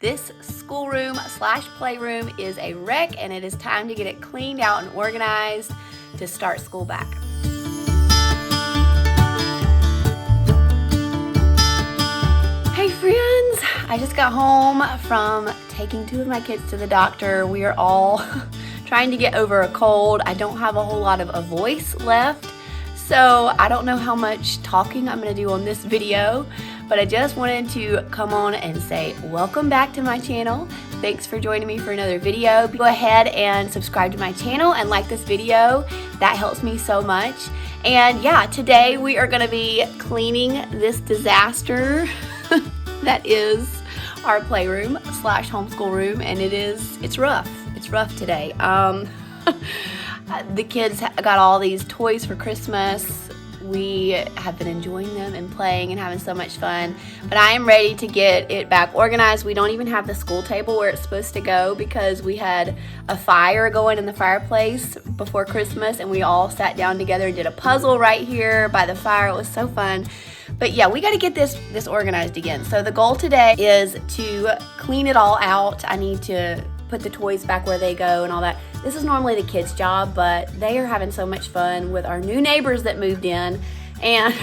This schoolroom slash playroom is a wreck, and it is time to get it cleaned out and organized to start school back. Hey friends, I just got home from taking 2 of my kids to the doctor. We are all trying to get over a cold. I don't have a whole lot of a voice left, so I don't know how much talking I'm going to do on this video, but I just wanted to come on and say welcome back to my channel. Thanks for joining me for another video. Go ahead and subscribe to my channel and like this video. That helps me so much. And yeah, today we are going to be cleaning this disaster that is our playroom slash homeschool room, and it's rough. It's rough today. The kids got all these toys for Christmas. We have been enjoying them and playing and having so much fun, but I am ready to get it back organized. We don't even have the school table where it's supposed to go because we had a fire going in the fireplace before Christmas, and we all sat down together and did a puzzle right here by the fire. It was so fun. But yeah, we got to get this organized again. So the goal today is to clean it all out. I need to put the toys back where they go and all that. This is normally the kids' job, but they are having so much fun with our new neighbors that moved in, and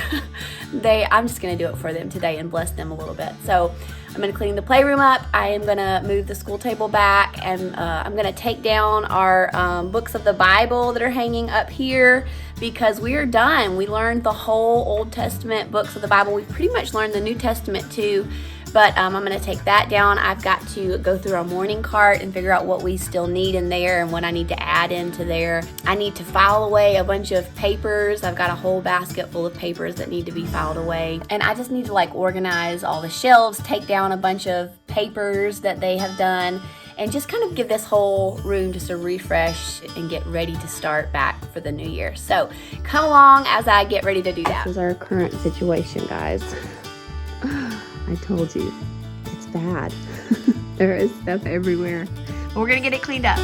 I'm just gonna do it for them today and bless them a little bit. So I'm gonna clean the playroom up. I am gonna move the school table back, and I'm gonna take down our books of the Bible that are hanging up here because we are done. We learned the whole Old Testament books of the Bible. We pretty much learned the New Testament too. But I'm going to take that down. I've got to go through our morning cart and figure out what we still need in there and what I need to add into there. I need to file away a bunch of papers. I've got a whole basket full of papers that need to be filed away. And I just need to organize all the shelves, take down a bunch of papers that they have done, and just kind of give this whole room just a refresh and get ready to start back for the new year. So come along as I get ready to do that. This is our current situation, guys. I told you, it's bad. There is stuff everywhere. We're gonna get it cleaned up.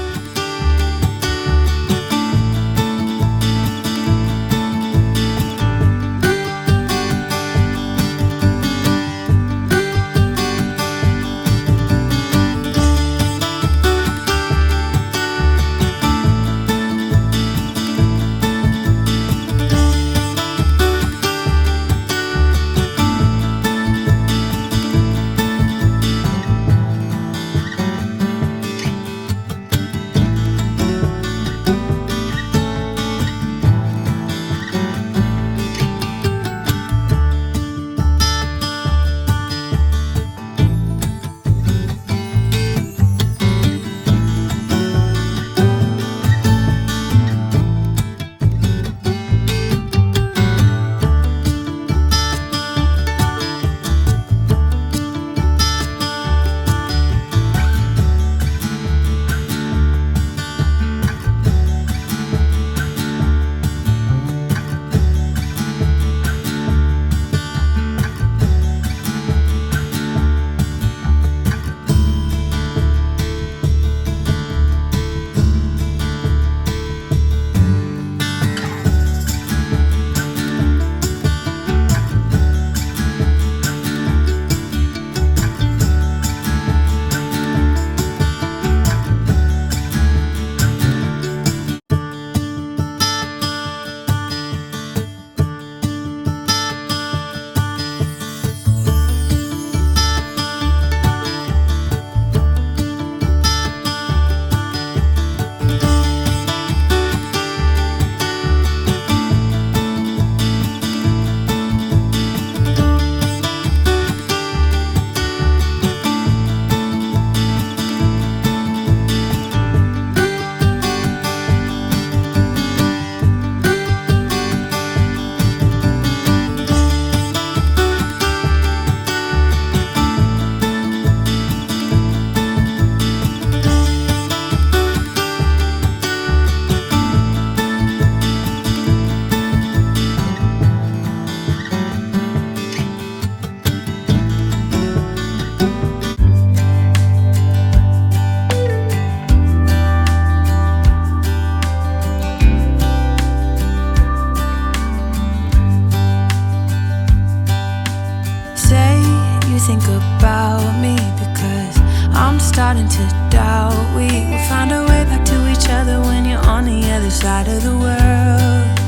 I'm starting to doubt we will find our way back to each other when you're on the other side of the world.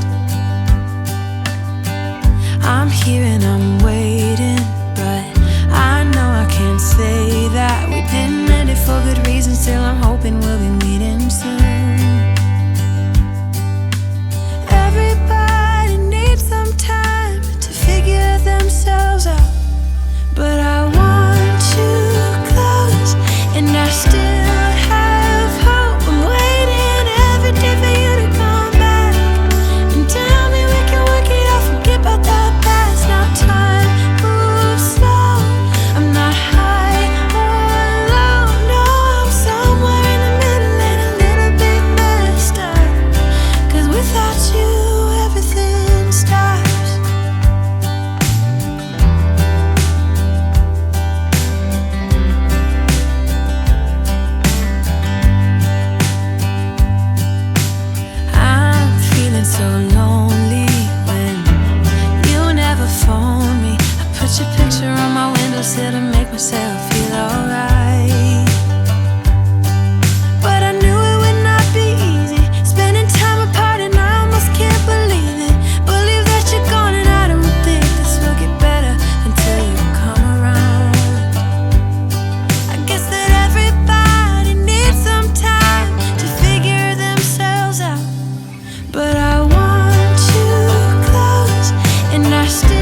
I'm here and I'm waiting, but I know I can't say that we didn't end it for good reason. Still I'm hoping we'll be meeting soon. Everybody needs some time to figure themselves out, but I want you close, and I still have hope. I'm waiting every day for you to come back and tell me we can work it out, forget about the past. Now time moves slow, I'm not high or low, no, I'm somewhere in the middle and a little bit messed up, 'cause without you everything stops. I'm feeling so lonely when you never phone me. I put your picture on my windowsill to make myself feel alright, but I knew it would not be easy spending time apart, and I almost can't believe it. Believe that you're gone, and I don't think this will get better until you come around. I guess that everybody needs some time to figure themselves out, but I want you close, and I still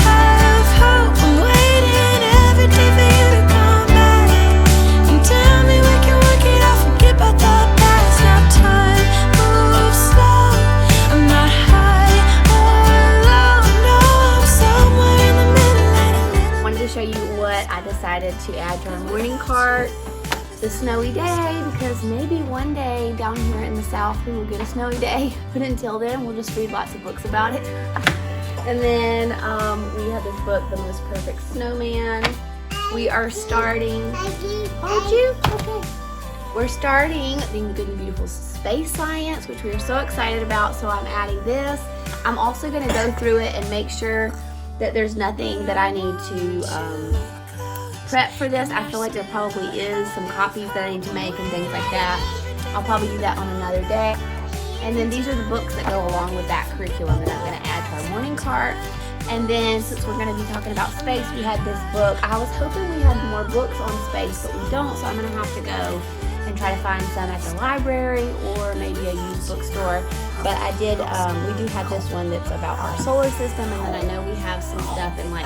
have hope. I'm waiting every day for you to come back and tell me we can work it out, forget about the past. Now time moves slow, I'm not high or low, no, I'm somewhere in the middle and a little. Wanted to show you what I decided to add to our morning cart. The snowy day, because maybe one day down here in the south we will get a snowy day, but until then we'll just read lots of books about it. And then we have this book, The Most Perfect Snowman. We are starting, oh you? Okay. We're starting the Good and Beautiful Space Science, which we are so excited about, so I'm adding this. I'm also going to go through it and make sure that there's nothing that I need to prep for this. I feel like there probably is some copies that I need to make and things like that. I'll probably do that on another day. And then these are the books that go along with that curriculum that I'm going to add to our morning cart. And then since we're going to be talking about space, we had this book. I was hoping we had more books on space, but we don't, so I'm going to have to go and try to find some at the library or maybe a used bookstore. But I did, we do have this one that's about our solar system, and then I know we have some stuff in like,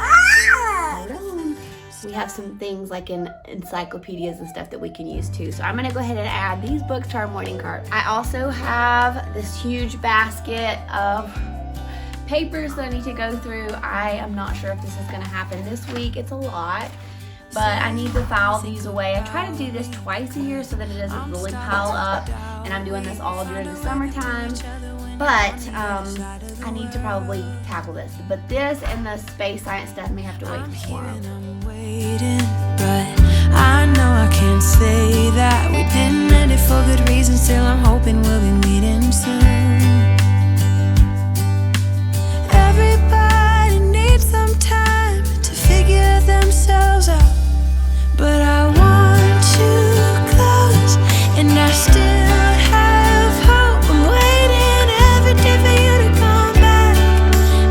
we have some things like in encyclopedias and stuff that we can use too. So I'm gonna go ahead and add these books to our morning cart. I also have this huge basket of papers that I need to go through. I am not sure if this is gonna happen this week. It's a lot, but I need to file these away. I try to do this twice a year so that it doesn't really pile up, and I'm doing this all during the summertime. But I need to probably tackle this. But this and the space science stuff may have to wait until tomorrow. But I know I can't say that we didn't end it for good reason. Still I'm hoping we'll be meeting soon. Everybody needs some time to figure themselves out, but I want you close, and I still have hope. I'm waiting every day for you to come back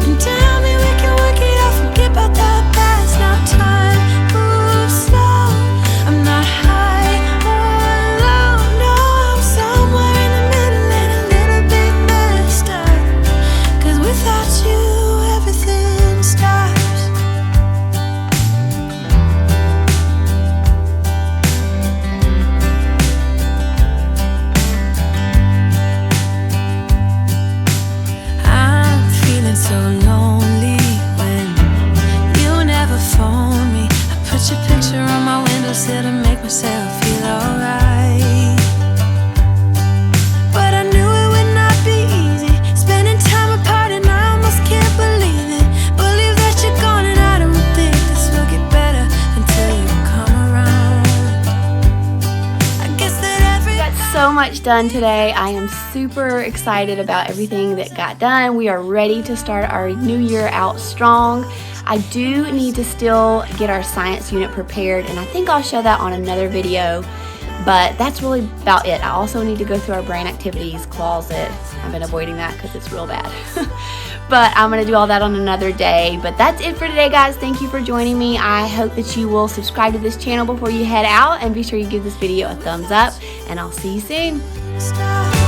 and tell me we can work it out, forget about the past. Now time moves slow, I'm not high or low, no, I'm somewhere in the middle and a little bit messed up, 'cause without you everything stops. I'm feeling so lonely when you never phone me. I put your picture on my windowsill to make myself feel alright, but I knew it would not be easy spending time apart, and I almost can't believe it. Believe that you're gone, and I don't think this will get better until you come around. I guess that every Got so much done today. I am super excited about everything that got done. We are ready to start our new year out strong. I do need to still get our science unit prepared, and I think I'll show that on another video, but that's really about it. I also need to go through our brain activities closet. I've been avoiding that because it's real bad. But I'm going to do all that on another day. But that's it for today, guys. Thank you for joining me. I hope that you will subscribe to this channel before you head out, and be sure you give this video a thumbs up, and I'll see you soon.